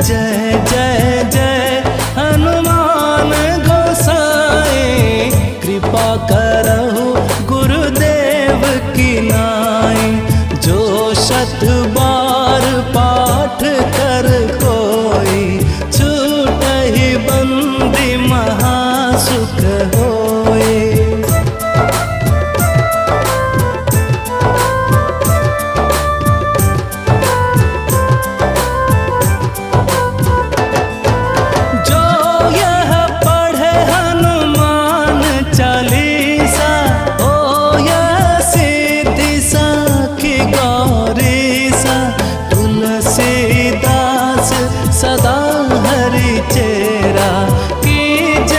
जय जय जय हनुमान गोसाई, कृपा करहु गुरुदेव की नाई। जो 100 बार पाठ कर कोई, छूटहि बंदी महासुख हो।